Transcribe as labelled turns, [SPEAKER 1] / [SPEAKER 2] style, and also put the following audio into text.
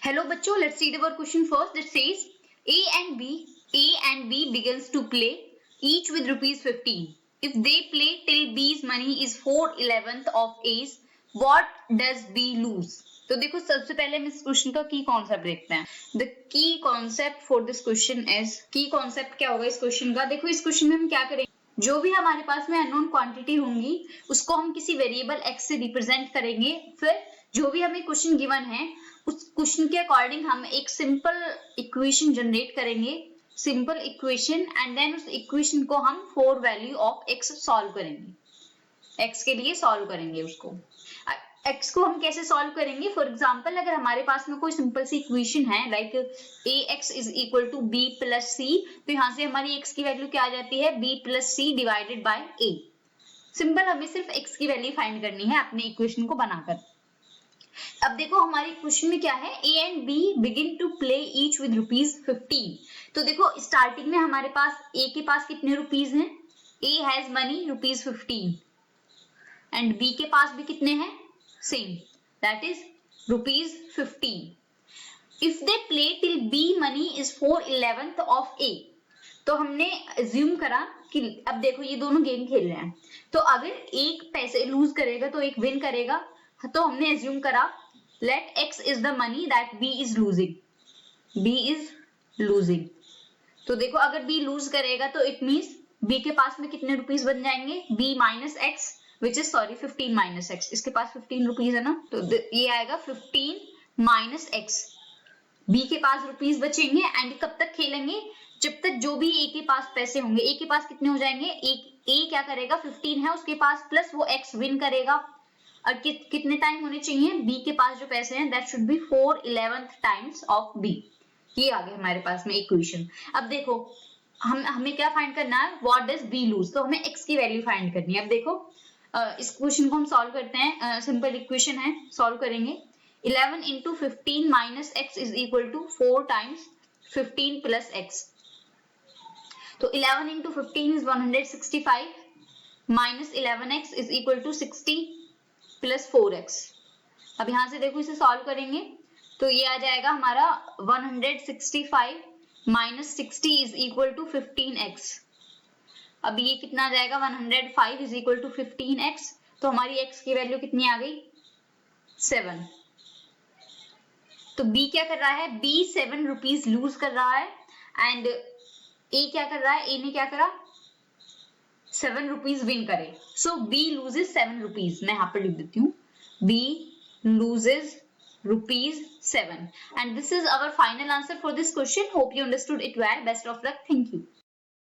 [SPEAKER 1] Hello बच्चों, let's read our question first. That says A and B begins to play each with rupees 15. If they play till B's money is 4/11th of A's, what does B lose? तो देखो सबसे पहले हम इस question का की concept देखते हैं. The key concept for this question is, की कॉन्सेप्ट क्या होगा इस क्वेश्चन का. देखो इस क्वेश्चन में हम क्या करेंगे, जो भी हमारे पास में अननोन क्वांटिटी होंगी उसको हम किसी वेरिएबल x से रिप्रेजेंट करेंगे. फिर जो भी हमें क्वेश्चन गिवन है उस क्वेश्चन के अकॉर्डिंग हम एक सिंपल इक्वेशन जनरेट करेंगे, सिंपल इक्वेशन, एंड देन उस इक्वेशन को हम for value of x solve करेंगे, x के लिए सॉल्व करेंगे उसको. x को हम कैसे सॉल्व करेंगे, फॉर एग्जांपल अगर हमारे पास में कोई सिंपल सी इक्वेशन है like ax is equal to b plus c, तो यहाँ से हमारी x की वैल्यू क्या आ जाती है, b plus c divided by a. Simple, हमें सिर्फ x की वैल्यू फाइंड करनी है अपने इक्वेशन को बनाकर. अब देखो हमारी क्वेश्चन में क्या है, A and B begin to play each with rupees 15. तो देखो स्टार्टिंग में हमारे पास A के पास कितने रुपीस हैं, A has money rupees 15 and B के पास भी कितने हैं, same, that is rupees 15. If they play till B money is 4/11th of A, तो हमने अज्यूम करा कि अब देखो ये दोनों गेम खेल रहे हैं, तो अगर एक पैसे लूज करेगा तो एक विन करेगा, तो हमने अज्यूम करा let x is the money that B is losing, B is losing. तो देखो अगर B लूज करेगा तो इट मींस B के पास में कितने रुपीस बन जाएंगे, B minus x which is 15 minus x, इसके पास 15 रुपीस है ना, तो ये आएगा 15 माइनस x. B के पास रुपीस बचेंगे एंड कब तक खेलेंगे, जब तक जो भी A के पास पैसे होंगे. A के पास कितने हो जाएंगे, A क्या करेगा, 15 है उसके पास प्लस वो x विन करेगा. और कितने टाइम होने चाहिए, B के पास जो पैसे हैं that should be 4/11th times of B. ये आ गया हमारे पास में इक्वेशन. अब देखो हमें क्या फाइंड करना है, व्हाट डज B लूज, तो हमें x की वैल्यू फाइंड करनी है. अब देखो इस क्वेश्चन को हम सॉल्व करते हैं, सिंपल इक्वेशन है, सॉल्व करेंगे. 11 into 15 minus x is equal to 4 times 15 plus x. तो 11 into 15 is 165 minus 11x is equal to 60 plus 4x. अब यहां से देखो इसे सॉल्व करेंगे तो ये आ जाएगा हमारा 165 minus 60 is equal to 15x. अब ये कितना आ जाएगा, 105 इज इक्वल टू 15x. तो हमारी x की वैल्यू कितनी आ गई, 7. तो B क्या कर रहा है, B 7 रुपीज लूज कर रहा है एंड A क्या कर रहा है, A ने क्या करा, 7 रुपीज विन करे. सो B loses 7 रुपीज. मैं यहाँ पर लिख देती हूँ, B loses rupees 7. And this is our final answer for this question. Hope you understood it well. Best of luck. Thank you.